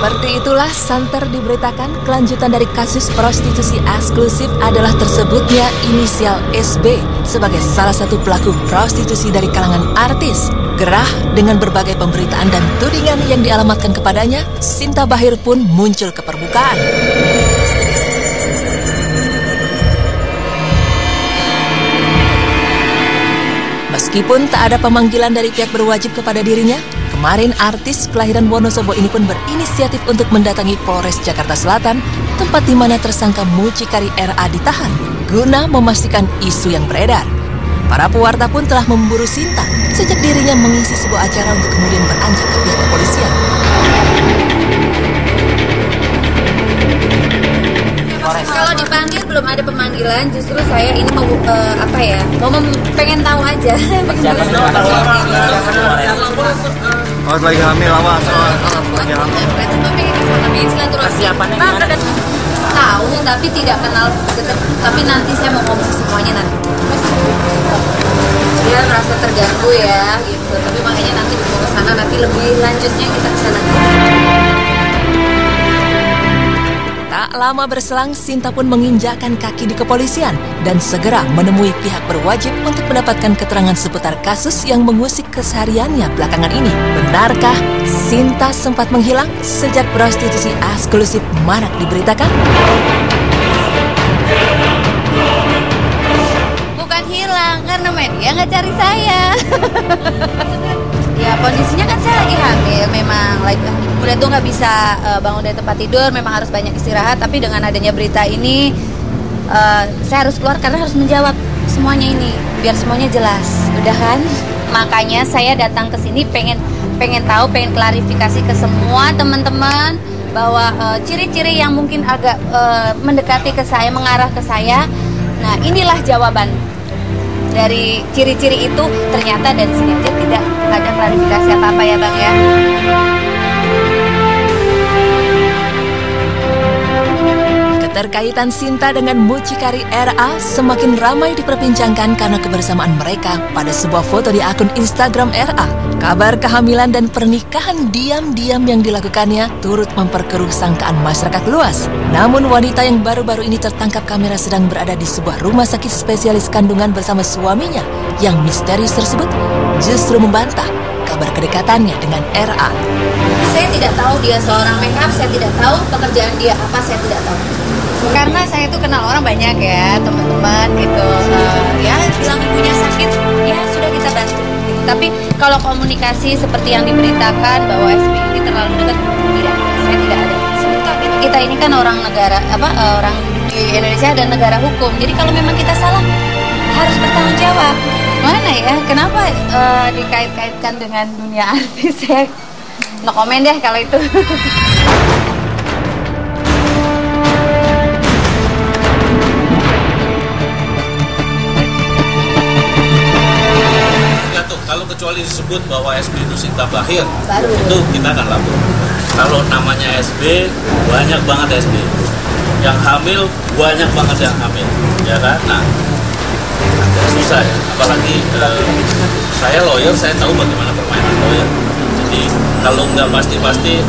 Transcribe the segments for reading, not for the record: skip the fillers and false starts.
Seperti itulah santer diberitakan kelanjutan dari kasus prostitusi eksklusif adalah tersebutnya inisial SB sebagai salah satu pelaku prostitusi dari kalangan artis. Gerah dengan berbagai pemberitaan dan tudingan yang dialamatkan kepadanya, Sinta Bachir pun muncul ke permukaan. Meskipun tak ada pemanggilan dari pihak berwajib kepada dirinya, kemarin artis kelahiran Wonosobo ini pun berinisiatif untuk mendatangi Polres Jakarta Selatan, tempat di mana tersangka mucikari RA ditahan, guna memastikan isu yang beredar. Para pewarta pun telah memburu Sinta sejak dirinya mengisi sebuah acara untuk kemudian beranjak ke pihak kepolisian. Kalau dipanggil belum ada pemanggilan, justru saya ini mau pengen tahu aja. Oh, lagi hamil lama, lagi hamil. Tahu tapi tidak kenal, tapi nanti saya mau ngomong semuanya nanti. Dia merasa terganggu ya, gitu. Tapi makanya nanti mau ke sana, nanti lebih lanjutnya kita ke sana. Tak lama berselang, Sinta pun menginjakkan kaki di kepolisian dan segera menemui pihak berwajib untuk mendapatkan keterangan seputar kasus yang mengusik kesehariannya belakangan ini. Benarkah Sinta sempat menghilang sejak prostitusi eksklusif marak diberitakan? Bukan hilang, karena media nggak cari saya. Ya kondisinya kan saya lagi hamil, memang udah tuh nggak bisa bangun dari tempat tidur, memang harus banyak istirahat. Tapi dengan adanya berita ini, saya harus keluar karena harus menjawab semuanya ini, biar semuanya jelas, udah kan? Makanya saya datang ke sini pengen tahu, pengen klarifikasi ke semua teman-teman bahwa ciri-ciri yang mungkin agak mendekati ke saya, mengarah ke saya. Nah inilah jawaban dari ciri-ciri itu. Ternyata dari sini aja tidak ada klarifikasi apa-apa ya Bang ya. Keterkaitan Sinta dengan mucikari RA semakin ramai diperbincangkan karena kebersamaan mereka pada sebuah foto di akun Instagram RA. Kabar kehamilan dan pernikahan diam-diam yang dilakukannya turut memperkeruh sangkaan masyarakat luas. Namun wanita yang baru-baru ini tertangkap kamera sedang berada di sebuah rumah sakit spesialis kandungan bersama suaminya yang misterius tersebut justru membantah kabar kedekatannya dengan RA. Saya tidak tahu dia seorang makeup, saya tidak tahu pekerjaan dia apa, saya tidak tahu. Karena saya itu kenal orang banyak ya, teman-teman gitu. Ya bilang ibunya sakit, ya sudah kita bantu. Gitu. Tapi kalau komunikasi seperti yang diberitakan bahwa SB ini terlalu dekat, tidak, saya tidak ada. Kita ini kan orang negara, orang di Indonesia dan negara hukum. Jadi kalau memang kita salah, harus bertanggung jawab. Mana ya? Kenapa dikait-kaitkan dengan dunia artis? Saya no komen deh kalau itu. Kalau kecuali disebut bahwa SB itu Sinta Bachir, itu kita akan lapor. Kalau namanya SB, banyak banget SB. Yang hamil, banyak banget yang hamil. Ya kan? Nah, agak susah ya. Apalagi saya lawyer, saya tahu bagaimana permainan lawyer. Jadi kalau nggak pasti-pasti,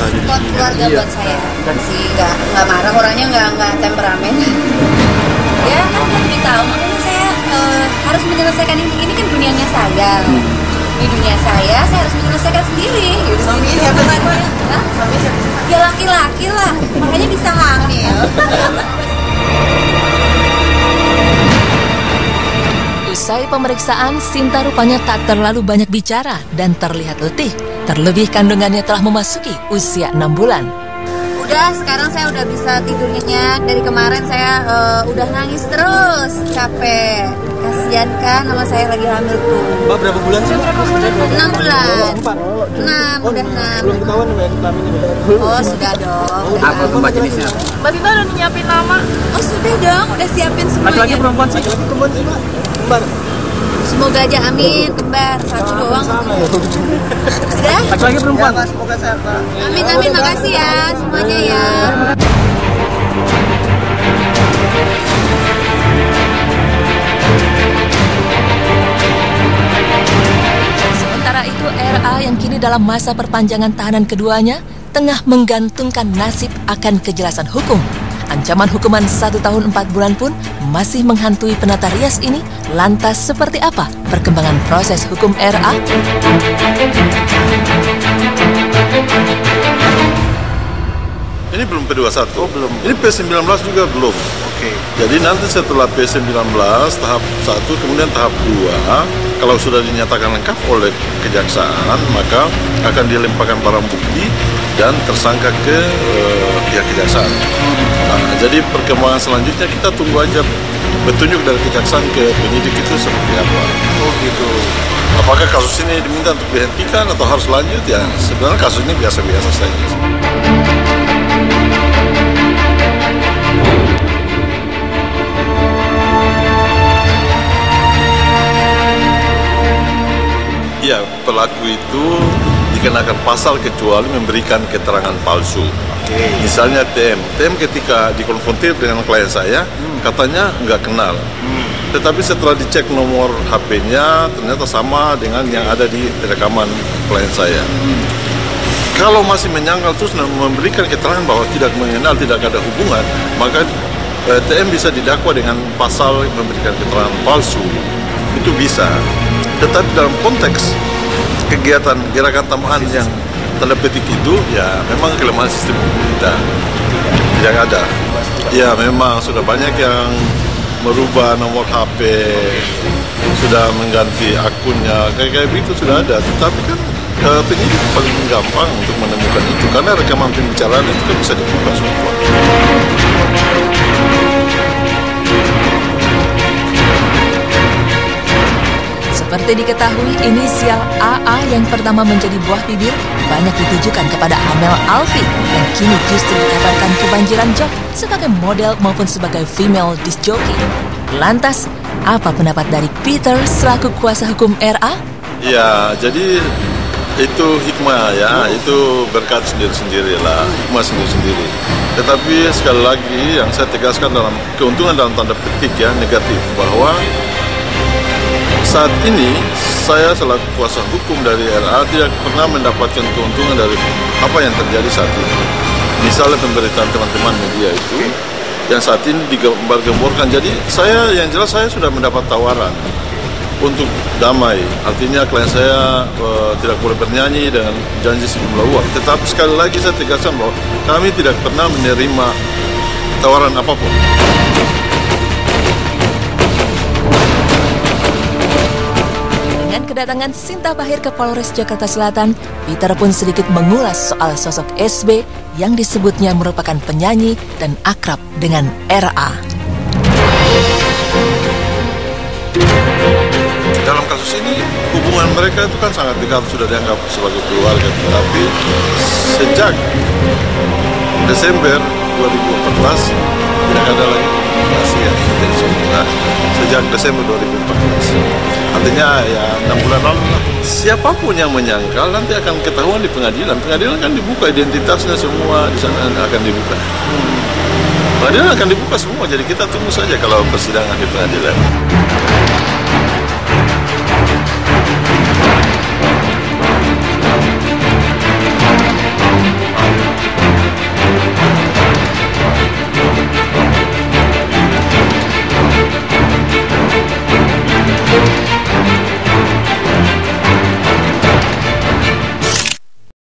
support keluarga buat saya sih, nggak marah, orangnya nggak temperamen. Ya kan lebih tahu, makanya saya harus menyelesaikan ini kan dunianya saya. Di dunia saya harus menyelesaikan sendiri. Gitu. Suami siapa sih? Suami siapa? Ya laki-laki lah, makanya bisa hamil. Usai pemeriksaan, Sinta rupanya tak terlalu banyak bicara dan terlihat letih. Terlebih kandungannya telah memasuki usia 6 bulan. Udah, sekarang saya udah bisa tidur nyenyak. Dari kemarin saya udah nangis terus, capek. Kasian kan sama saya lagi hamil tuh. Mbak berapa bulan sih? 6 bulan. 6, udah 6. Belum ketahuan Mbak kelaminnya? Oh sudah dong. Apa Mbak jenisnya? Mbak Sinta udah nyiapin nama? Oh sudah dong, udah siapin semuanya. Laki-laki perempuan sih? Laki-laki perempuan sih Mbak. Kembar. Semoga aja amin, kembar. Satu doang. Sudah? Laki-laki perempuan? Ya, semoga sehat Pak. Amin, amin, makasih ya semuanya ya. istri dalam masa perpanjangan tahanan keduanya tengah menggantungkan nasib akan kejelasan hukum. Ancaman hukuman 1 tahun 4 bulan pun masih menghantui penata rias ini. Lantas seperti apa perkembangan proses hukum RA? Ini belum P21. Oh, belum. Ini P19 juga belum. Oke. Jadi nanti setelah P19 tahap 1 kemudian tahap 2, kalau sudah dinyatakan lengkap oleh kejaksaan, maka akan dilemparkan barang bukti dan tersangka ke pihak kejaksaan. Nah, jadi perkembangan selanjutnya kita tunggu aja petunjuk dari kejaksaan ke penyidik itu seperti apa. Oh gitu. Apakah kasus ini diminta untuk dihentikan atau harus lanjut? Ya sebenarnya kasus ini biasa-biasa saja. Ya, pelaku itu dikenakan pasal kecuali memberikan keterangan palsu. Misalnya TM ketika dikonfrontir dengan klien saya, katanya nggak kenal. Tetapi setelah dicek nomor HP-nya, ternyata sama dengan yang ada di rekaman klien saya. Kalau masih menyangkal terus memberikan keterangan bahwa tidak mengenal, tidak ada hubungan, maka TM bisa didakwa dengan pasal memberikan keterangan palsu. Itu bisa. Tetapi dalam konteks kegiatan gerakan tambahan yang tanda petik itu, ya memang kelemahan sistem kita tidak ada. Ya memang sudah banyak yang merubah nomor HP, sudah mengganti akunnya, kayak begitu sudah ada. Tetapi kan penyidik paling gampang untuk menemukan itu karena rekaman pembicaraan itu kan bisa dibuka semua. Seperti diketahui, inisial AA yang pertama menjadi buah bibir banyak ditujukan kepada Amel Alfi yang kini justru dikabarkan kebanjiran job sebagai model maupun sebagai female disc jockey. Lantas, apa pendapat dari Peter selaku kuasa hukum RA? Ya, jadi itu hikmah ya, itu berkat sendiri-sendiri lah, hikmah sendiri-sendiri. Tetapi sekali lagi yang saya tegaskan dalam keuntungan dalam tanda petik ya, negatif, bahwa saat ini saya selaku kuasa hukum dari RA tidak pernah mendapatkan keuntungan dari apa yang terjadi saat ini. Misalnya pemberitaan teman-teman media itu yang saat ini digembar-gemborkan. Jadi saya yang jelas saya sudah mendapat tawaran untuk damai. Artinya klien saya tidak boleh bernyanyi dengan janji sejumlah uang. Tetapi sekali lagi saya tegaskan bahwa kami tidak pernah menerima tawaran apapun. Kedatangan Sinta Bahir ke Polres Jakarta Selatan, Peter pun sedikit mengulas soal sosok SB yang disebutnya merupakan penyanyi dan akrab dengan RA. Dalam kasus ini hubungan mereka itu kan sangat dekat, sudah dianggap sebagai keluarga. Tetapi sejak Desember 2014 tidak ada lagi komunikasi yang intens. Sejak Desember 2014. Artinya ya 6 bulan lalu lah. Siapapun yang menyangkal nanti akan ketahuan di pengadilan. Pengadilan kan dibuka identitasnya semua di sana akan dibuka. Pengadilan akan dibuka semua. Jadi kita tunggu saja kalau persidangan di pengadilan.